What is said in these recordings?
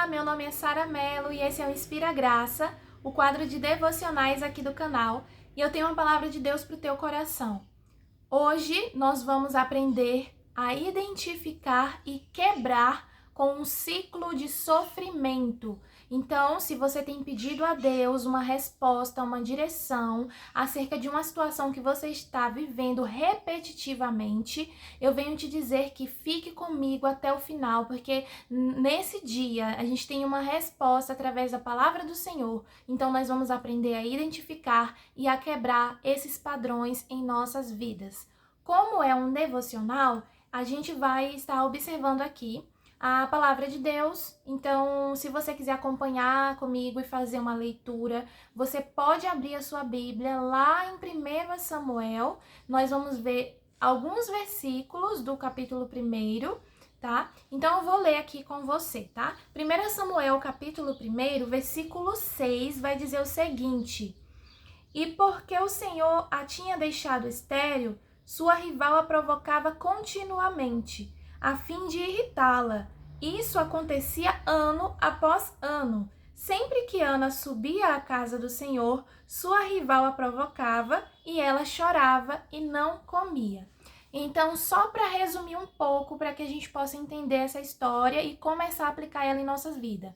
Olá, meu nome é Sara Mello e esse é o Inspira Graça, o quadro de devocionais aqui do canal, e eu tenho uma palavra de Deus para o teu coração. Hoje nós vamos aprender a identificar e quebrar com um ciclo de sofrimento. Então, se você tem pedido a Deus uma resposta, uma direção acerca de uma situação que você está vivendo repetitivamente, eu venho te dizer que fique comigo até o final, porque nesse dia a gente tem uma resposta através da palavra do Senhor. Então, nós vamos aprender a identificar e a quebrar esses padrões em nossas vidas. Como é um devocional, a gente vai estar observando aqui a palavra de Deus. Então, se você quiser acompanhar comigo e fazer uma leitura, você pode abrir a sua Bíblia lá em 1 Samuel. Nós vamos ver alguns versículos do capítulo 1, tá? Então, eu vou ler aqui com você, tá? 1 Samuel, capítulo 1, versículo 6, vai dizer o seguinte: E porque o Senhor a tinha deixado estéril, sua rival a provocava continuamente, a fim de irritá-la. Isso acontecia ano após ano. Sempre que Ana subia à casa do Senhor, sua rival a provocava e ela chorava e não comia. Então, só para resumir um pouco, para que a gente possa entender essa história e começar a aplicar ela em nossas vidas.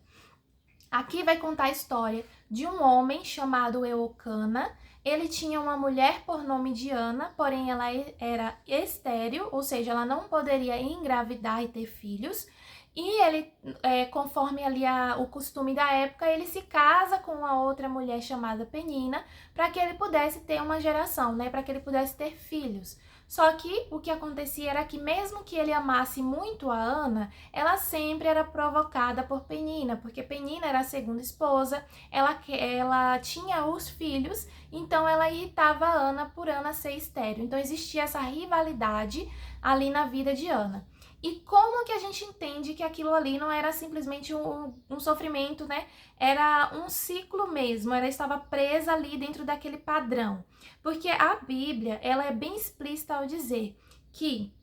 Aqui vai contar a história de um homem chamado Eucana. Ele tinha uma mulher por nome de Ana, porém ela era estéril, ou seja, ela não poderia engravidar e ter filhos. E ele, conforme ali o costume da época, ele se casa com uma outra mulher chamada Penina, para que ele pudesse ter uma geração, né? Para que ele pudesse ter filhos. Só que o que acontecia era que mesmo que ele amasse muito a Ana, ela sempre era provocada por Penina, porque Penina era a segunda esposa, ela tinha os filhos, então ela irritava a Ana por Ana ser estéril. Então existia essa rivalidade ali na vida de Ana. E como que a gente entende que aquilo ali não era simplesmente um sofrimento, né? Era um ciclo mesmo, ela estava presa ali dentro daquele padrão. Porque a Bíblia, ela é bem explícita ao dizer que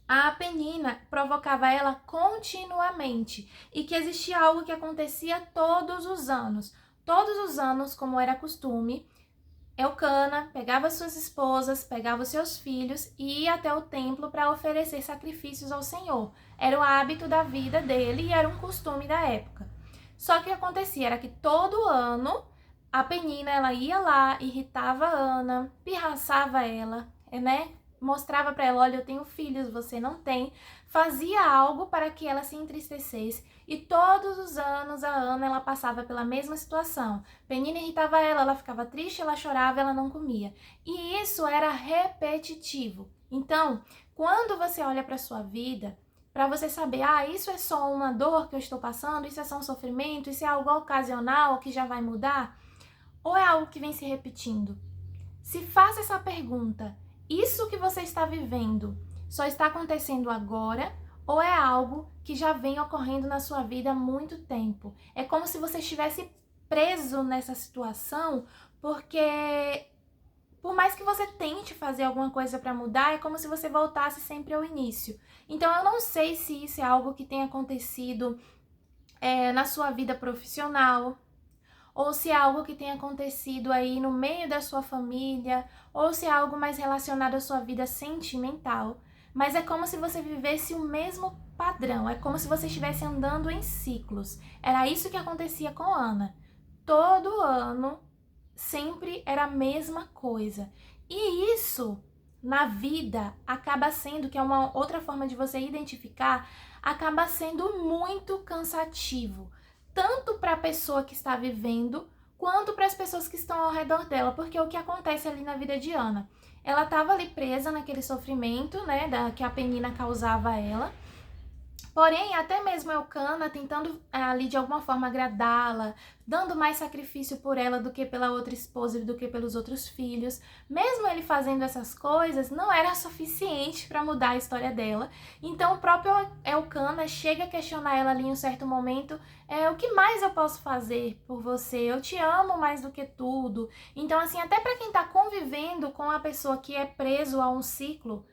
a Penina provocava ela continuamente e que existia algo que acontecia todos os anos. Todos os anos, como era costume, Eucana pegava suas esposas, pegava os seus filhos e ia até o templo para oferecer sacrifícios ao Senhor. Era o hábito da vida dele e era um costume da época. Só que o que acontecia era que todo ano a Penina, ela ia lá, irritava a Ana, pirraçava ela, né? Mostrava para ela, olha, eu tenho filhos, você não tem. Fazia algo para que ela se entristecesse. E todos os anos a Ana, ela passava pela mesma situação. Penina irritava ela ficava triste, ela chorava, ela não comia. E isso era repetitivo. Então, quando você olha para sua vida, para você saber, isso é só uma dor que eu estou passando, isso é só um sofrimento, isso é algo ocasional que já vai mudar, ou é algo que vem se repetindo? Se faz essa pergunta, isso que você está vivendo só está acontecendo agora ou é algo que já vem ocorrendo na sua vida há muito tempo? É como se você estivesse preso nessa situação, porque por mais que você tente fazer alguma coisa para mudar, é como se você voltasse sempre ao início. Então eu não sei se isso é algo que tem acontecido na sua vida profissional, ou se é algo que tem acontecido aí no meio da sua família, ou se é algo mais relacionado à sua vida sentimental. Mas é como se você vivesse o mesmo padrão, é como se você estivesse andando em ciclos. Era isso que acontecia com Ana. Todo ano, sempre era a mesma coisa. E isso, na vida, acaba sendo, que é uma outra forma de você identificar, acaba sendo muito cansativo. Tanto para a pessoa que está vivendo, quanto para as pessoas que estão ao redor dela. Porque o que acontece ali na vida de Ana? Ela estava ali presa naquele sofrimento, né, que a Penina causava a ela. Porém, até mesmo Eucana tentando ali de alguma forma agradá-la, dando mais sacrifício por ela do que pela outra esposa e do que pelos outros filhos, mesmo ele fazendo essas coisas, não era suficiente para mudar a história dela. Então o próprio Eucana chega a questionar ela ali em um certo momento, o que mais eu posso fazer por você? Eu te amo mais do que tudo. Então assim, até para quem está convivendo com a pessoa que é preso a um ciclo,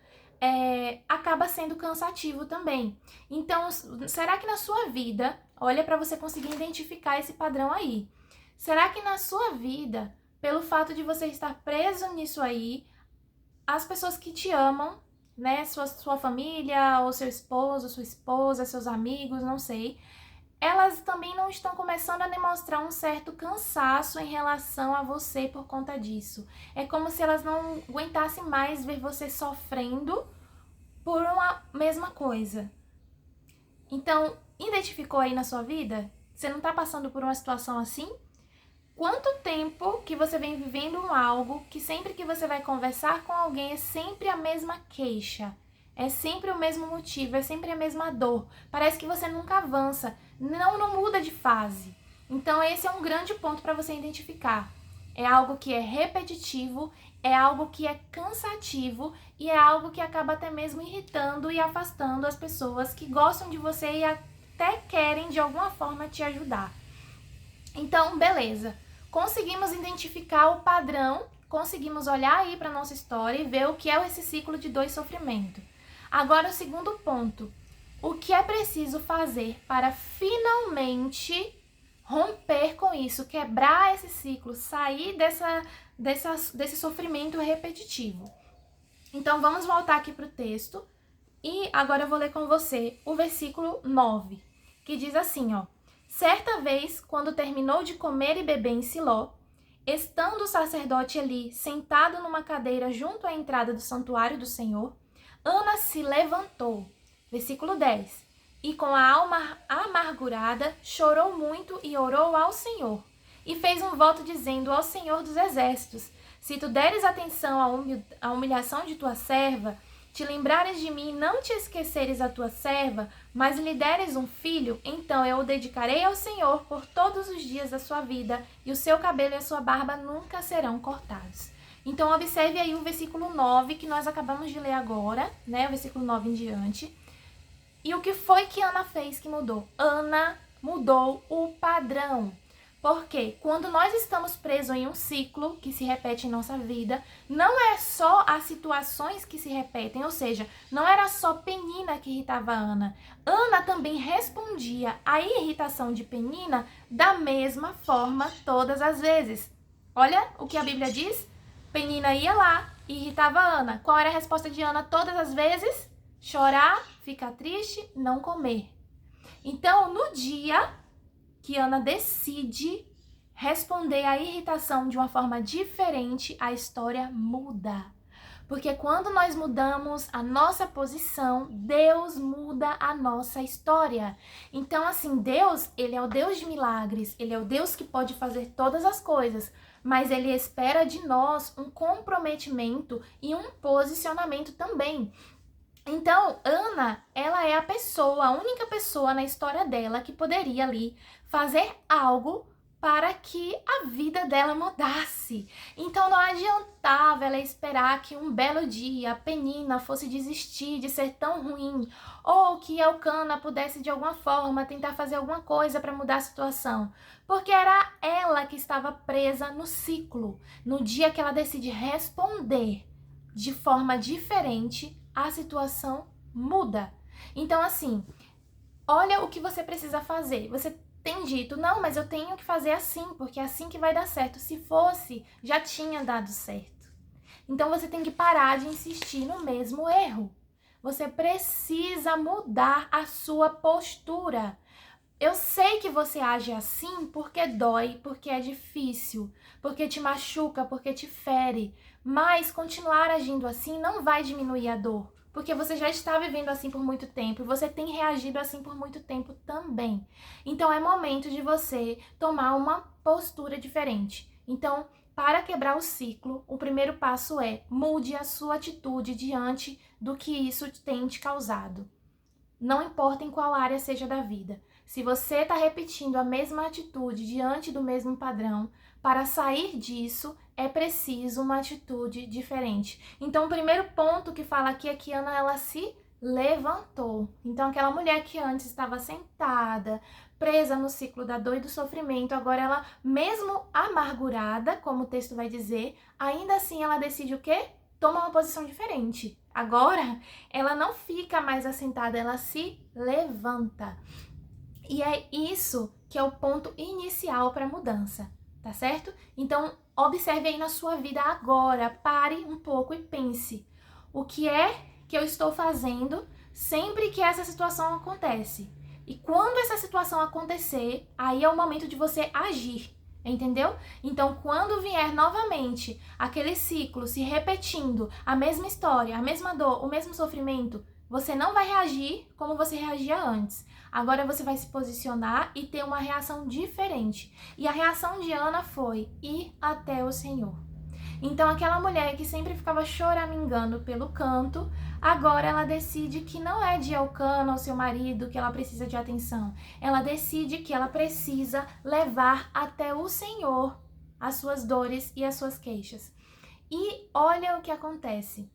acaba sendo cansativo também. Então, será que na sua vida, Olha para você conseguir identificar esse padrão aí. Será que na sua vida, pelo fato de você estar preso nisso aí, as pessoas que te amam, né, sua família, ou seu esposo, sua esposa, seus amigos, não sei, elas também não estão começando a demonstrar um certo cansaço em relação a você por conta disso. É como se elas não aguentassem mais ver você sofrendo por uma mesma coisa. Então, identificou aí na sua vida? Você não está passando por uma situação assim? Quanto tempo que você vem vivendo algo que sempre que você vai conversar com alguém é sempre a mesma queixa? É sempre o mesmo motivo, é sempre a mesma dor. Parece que você nunca avança, não muda de fase. Então esse é um grande ponto para você identificar. É algo que é repetitivo, é algo que é cansativo e é algo que acaba até mesmo irritando e afastando as pessoas que gostam de você e até querem de alguma forma te ajudar. Então, beleza. Conseguimos identificar o padrão, conseguimos olhar aí para nossa história e ver o que é esse ciclo de dor e sofrimento. Agora, o segundo ponto. O que é preciso fazer para finalmente romper com isso, quebrar esse ciclo, sair desse sofrimento repetitivo? Então, vamos voltar aqui para o texto e agora eu vou ler com você o versículo 9, que diz assim, ó. Certa vez, quando terminou de comer e beber em Siló, estando o sacerdote Eli sentado numa cadeira junto à entrada do santuário do Senhor, Ana se levantou, versículo 10, e com a alma amargurada chorou muito e orou ao Senhor, e fez um voto dizendo ao Senhor dos Exércitos, se tu deres atenção à humilhação de tua serva, te lembrares de mim e não te esqueceres a tua serva, mas lhe deres um filho, então eu o dedicarei ao Senhor por todos os dias da sua vida, e o seu cabelo e a sua barba nunca serão cortados. Então observe aí o versículo 9 que nós acabamos de ler agora, né? O versículo 9 em diante. E o que foi que Ana fez que mudou? Ana mudou o padrão. Porque quando nós estamos presos em um ciclo que se repete em nossa vida, não é só as situações que se repetem, ou seja, não era só Penina que irritava Ana. Ana também respondia à irritação de Penina da mesma forma todas as vezes. Olha o que a Bíblia diz. Penina ia lá e irritava Ana. Qual era a resposta de Ana todas as vezes? Chorar, ficar triste, não comer. Então, no dia que Ana decide responder à irritação de uma forma diferente, a história muda. Porque quando nós mudamos a nossa posição, Deus muda a nossa história. Então, assim, Deus, ele é o Deus de milagres, ele é o Deus que pode fazer todas as coisas, mas ele espera de nós um comprometimento e um posicionamento também. Então, Ana, ela é a única pessoa na história dela que poderia ali fazer algo para que a vida dela mudasse. Então não adiantava ela esperar que um belo dia a Penina fosse desistir de ser tão ruim, ou que Elcana pudesse de alguma forma tentar fazer alguma coisa para mudar a situação, porque era ela que estava presa no ciclo. No dia que ela decide responder de forma diferente, a situação muda. Então, assim, olha o que você precisa fazer. Você tem dito, não, mas eu tenho que fazer assim, porque é assim que vai dar certo. Se fosse, já tinha dado certo. Então, você tem que parar de insistir no mesmo erro. Você precisa mudar a sua postura. Eu sei que você age assim porque dói, porque é difícil, porque te machuca, porque te fere. Mas continuar agindo assim não vai diminuir a dor, porque você já está vivendo assim por muito tempo e você tem reagido assim por muito tempo também. Então é momento de você tomar uma postura diferente. Então, para quebrar o ciclo, o primeiro passo é mude a sua atitude diante do que isso tem te causado. Não importa em qual área seja da vida. Se você está repetindo a mesma atitude diante do mesmo padrão, para sair disso é preciso uma atitude diferente. Então, o primeiro ponto que fala aqui é que Ana, ela se levantou. Então, aquela mulher que antes estava sentada, presa no ciclo da dor e do sofrimento, agora ela, mesmo amargurada, como o texto vai dizer, ainda assim ela decide o quê? Toma uma posição diferente. Agora, ela não fica mais assentada, ela se levanta. E é isso que é o ponto inicial para a mudança, tá certo? Então, observe aí na sua vida agora, pare um pouco e pense. O que é que eu estou fazendo sempre que essa situação acontece? E quando essa situação acontecer, aí é o momento de você agir, entendeu? Então, quando vier novamente aquele ciclo se repetindo, a mesma história, a mesma dor, o mesmo sofrimento, você não vai reagir como você reagia antes. Agora você vai se posicionar e ter uma reação diferente. E a reação de Ana foi ir até o Senhor. Então aquela mulher que sempre ficava choramingando pelo canto, agora ela decide que não é de Elcana, ao seu marido, que ela precisa de atenção. Ela decide que ela precisa levar até o Senhor as suas dores e as suas queixas. E olha o que acontece.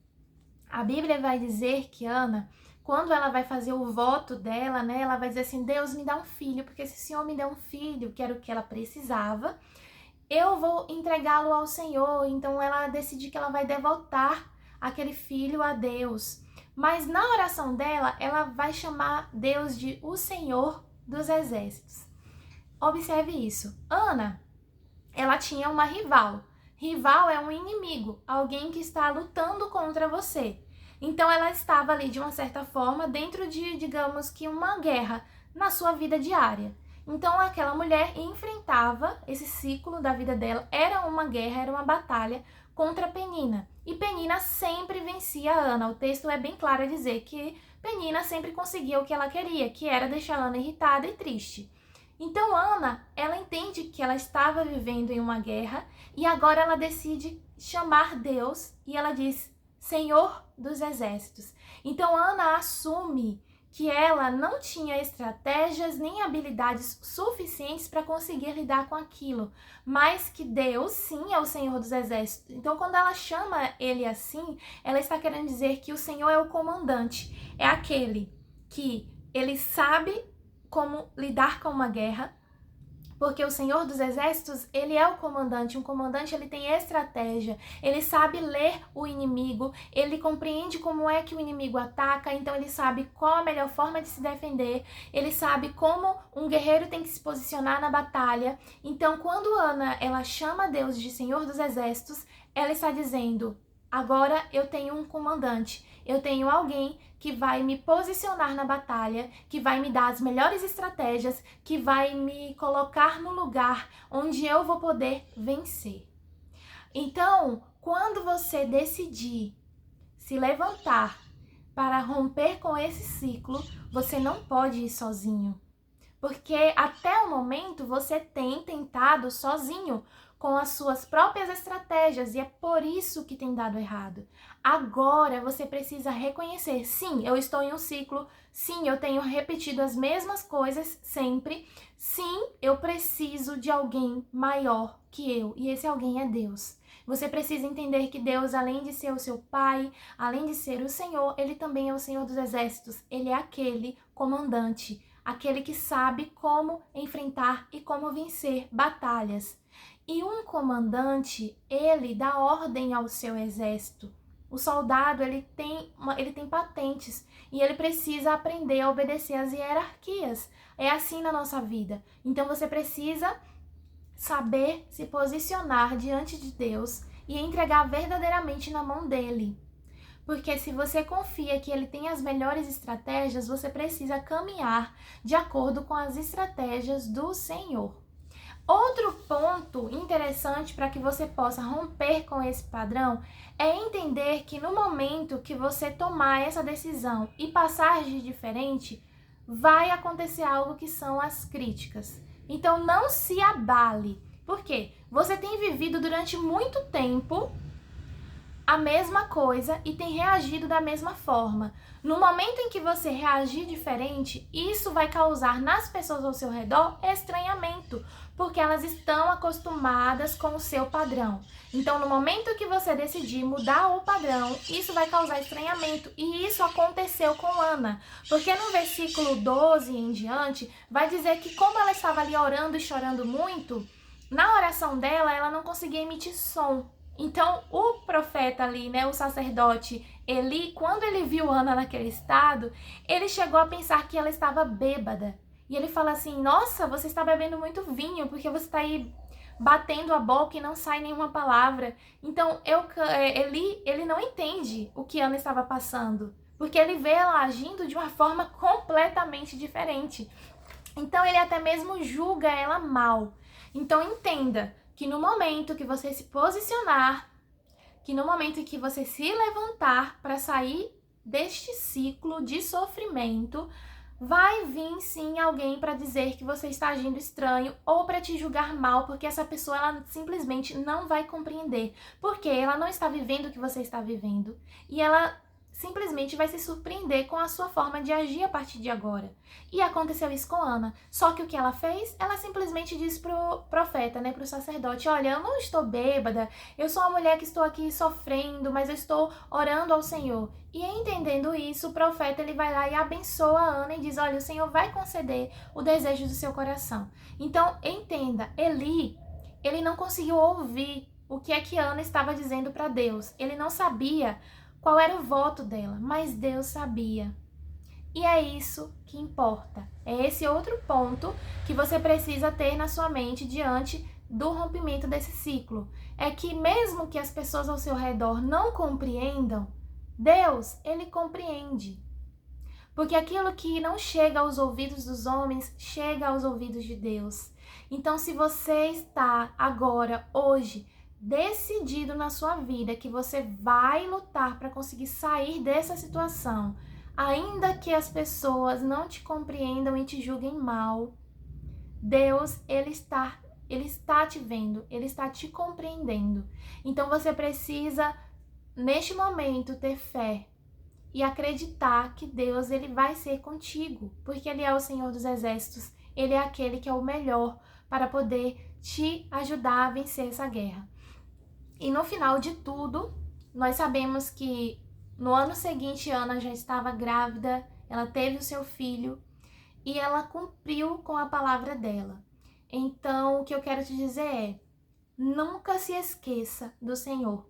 A Bíblia vai dizer que Ana, quando ela vai fazer o voto dela, né, ela vai dizer assim, Deus me dá um filho, porque se o Senhor me der um filho, que era o que ela precisava, eu vou entregá-lo ao Senhor. Então ela decide que ela vai devotar aquele filho a Deus. Mas na oração dela, ela vai chamar Deus de o Senhor dos Exércitos. Observe isso. Ana, ela tinha uma rival. Rival é um inimigo, alguém que está lutando contra você. Então ela estava ali de uma certa forma dentro de, digamos que uma guerra na sua vida diária. Então aquela mulher enfrentava esse ciclo da vida dela, era uma guerra, era uma batalha contra Penina. E Penina sempre vencia a Ana. O texto é bem claro a dizer que Penina sempre conseguia o que ela queria, que era deixar a Ana irritada e triste. Então Ana, ela entende que ela estava vivendo em uma guerra e agora ela decide chamar Deus e ela diz, Senhor dos Exércitos. Então Ana assume que ela não tinha estratégias nem habilidades suficientes para conseguir lidar com aquilo, mas que Deus sim é o Senhor dos Exércitos. Então quando ela chama ele assim, ela está querendo dizer que o Senhor é o comandante, é aquele que ele sabe como lidar com uma guerra, porque o Senhor dos Exércitos, ele é o comandante. Um comandante, ele tem estratégia, ele sabe ler o inimigo, ele compreende como é que o inimigo ataca, então ele sabe qual a melhor forma de se defender, ele sabe como um guerreiro tem que se posicionar na batalha. Então, quando Ana, ela chama Deus de Senhor dos Exércitos, ela está dizendo, agora eu tenho um comandante, eu tenho alguém que vai me posicionar na batalha, que vai me dar as melhores estratégias, que vai me colocar no lugar onde eu vou poder vencer. Então, quando você decidir se levantar para romper com esse ciclo, você não pode ir sozinho. Porque até o momento você tem tentado sozinho, com as suas próprias estratégias, e é por isso que tem dado errado. Agora você precisa reconhecer, sim, eu estou em um ciclo, sim, eu tenho repetido as mesmas coisas sempre, sim, eu preciso de alguém maior que eu, e esse alguém é Deus. Você precisa entender que Deus, além de ser o seu Pai, além de ser o Senhor, Ele também é o Senhor dos Exércitos, Ele é aquele comandante, aquele que sabe como enfrentar e como vencer batalhas. E um comandante, ele dá ordem ao seu exército. O soldado, ele tem patentes e ele precisa aprender a obedecer às hierarquias. É assim na nossa vida. Então você precisa saber se posicionar diante de Deus e entregar verdadeiramente na mão dele. Porque se você confia que ele tem as melhores estratégias, você precisa caminhar de acordo com as estratégias do Senhor. Outro ponto interessante para que você possa romper com esse padrão é entender que no momento que você tomar essa decisão e passar a agir diferente, vai acontecer algo que são as críticas. Então não se abale. Por quê? Você tem vivido durante muito tempo a mesma coisa e tem reagido da mesma forma. No momento em que você reagir diferente, isso vai causar nas pessoas ao seu redor estranhamento, porque elas estão acostumadas com o seu padrão. Então, no momento que você decidir mudar o padrão, isso vai causar estranhamento. E isso aconteceu com Ana, porque no versículo 12 em diante, vai dizer que como ela estava ali orando e chorando muito, na oração dela, ela não conseguia emitir som. Então, o profeta ali, né, o sacerdote Eli, quando ele viu Ana naquele estado, ele chegou a pensar que ela estava bêbada. E ele fala assim, nossa, você está bebendo muito vinho, porque você está aí batendo a boca e não sai nenhuma palavra. Então, ele não entende o que Ana estava passando, porque ele vê ela agindo de uma forma completamente diferente. Então, ele até mesmo julga ela mal. Então, entenda que no momento que você se posicionar, que no momento em que você se levantar para sair deste ciclo de sofrimento, vai vir sim alguém para dizer que você está agindo estranho ou para te julgar mal, porque essa pessoa ela simplesmente não vai compreender, porque ela não está vivendo o que você está vivendo e ela simplesmente vai se surpreender com a sua forma de agir a partir de agora. E aconteceu isso com Ana. Só que o que ela fez? Ela simplesmente disse pro profeta, pro sacerdote, olha, eu não estou bêbada, eu sou uma mulher que estou aqui sofrendo, mas eu estou orando ao Senhor. E entendendo isso, o profeta ele vai lá e abençoa a Ana e diz, olha, o Senhor vai conceder o desejo do seu coração. Então, entenda, ele não conseguiu ouvir o que é que Ana estava dizendo para Deus. Ele não sabia qual era o voto dela, mas Deus sabia. E é isso que importa. É esse outro ponto que você precisa ter na sua mente diante do rompimento desse ciclo. É que mesmo que as pessoas ao seu redor não compreendam, Deus, ele compreende. Porque aquilo que não chega aos ouvidos dos homens, chega aos ouvidos de Deus. Então, se você está agora, hoje, decidido na sua vida que você vai lutar para conseguir sair dessa situação, ainda que as pessoas não te compreendam e te julguem mal, Deus, ele está te vendo, ele está te compreendendo. Então você precisa, neste momento, ter fé e acreditar que Deus ele vai ser contigo, porque ele é o Senhor dos Exércitos, ele é aquele que é o melhor para poder te ajudar a vencer essa guerra. E no final de tudo, nós sabemos que no ano seguinte Ana já estava grávida, ela teve o seu filho e ela cumpriu com a palavra dela. Então, o que eu quero te dizer é, nunca se esqueça do Senhor,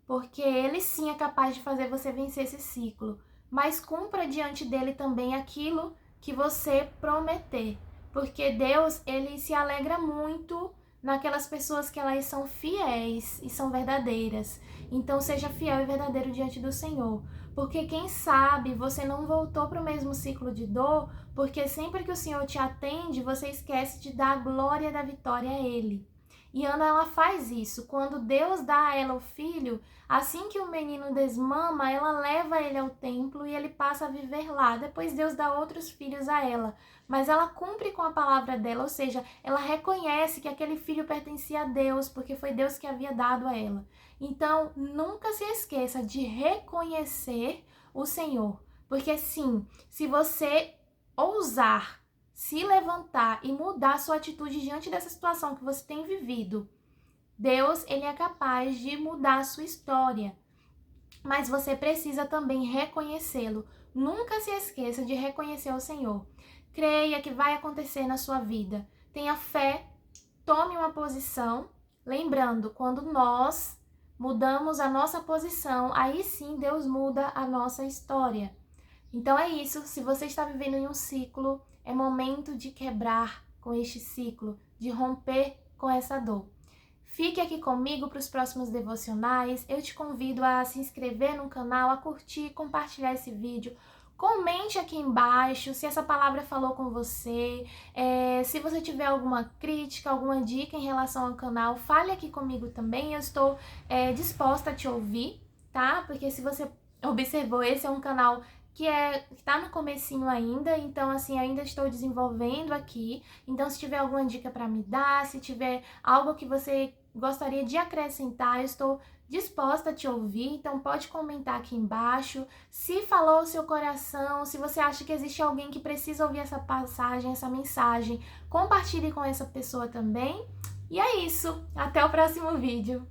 porque Ele sim é capaz de fazer você vencer esse ciclo, mas cumpra diante dele também aquilo que você prometer, porque Deus, ele se alegra muito naquelas pessoas que elas são fiéis e são verdadeiras. Então seja fiel e verdadeiro diante do Senhor, porque quem sabe você não voltou para o mesmo ciclo de dor, porque sempre que o Senhor te atende, você esquece de dar a glória da vitória a Ele. E Ana, ela faz isso. Quando Deus dá a ela o filho, assim que o menino desmama, ela leva ele ao templo e ele passa a viver lá. Depois Deus dá outros filhos a ela. Mas ela cumpre com a palavra dela, ou seja, ela reconhece que aquele filho pertencia a Deus, porque foi Deus que havia dado a ela. Então, nunca se esqueça de reconhecer o Senhor. Porque sim, se você ousar se levantar e mudar sua atitude diante dessa situação que você tem vivido, Deus, ele é capaz de mudar a sua história. Mas você precisa também reconhecê-lo. Nunca se esqueça de reconhecer o Senhor. Creia que vai acontecer na sua vida. Tenha fé, tome uma posição. Lembrando, quando nós mudamos a nossa posição, aí sim Deus muda a nossa história. Então é isso, se você está vivendo em um ciclo, é momento de quebrar com este ciclo, de romper com essa dor. Fique aqui comigo para os próximos devocionais. Eu te convido a se inscrever no canal, a curtir, compartilhar esse vídeo. Comente aqui embaixo se essa palavra falou com você. Se você tiver alguma crítica, alguma dica em relação ao canal, fale aqui comigo também. Eu estou disposta a te ouvir, tá? Porque se você observou, esse é um canal que tá no comecinho ainda, então assim, ainda estou desenvolvendo aqui. Então se tiver alguma dica para me dar, se tiver algo que você gostaria de acrescentar, eu estou disposta a te ouvir, então pode comentar aqui embaixo. Se falou o seu coração, se você acha que existe alguém que precisa ouvir essa passagem, essa mensagem, compartilhe com essa pessoa também. E é isso, até o próximo vídeo.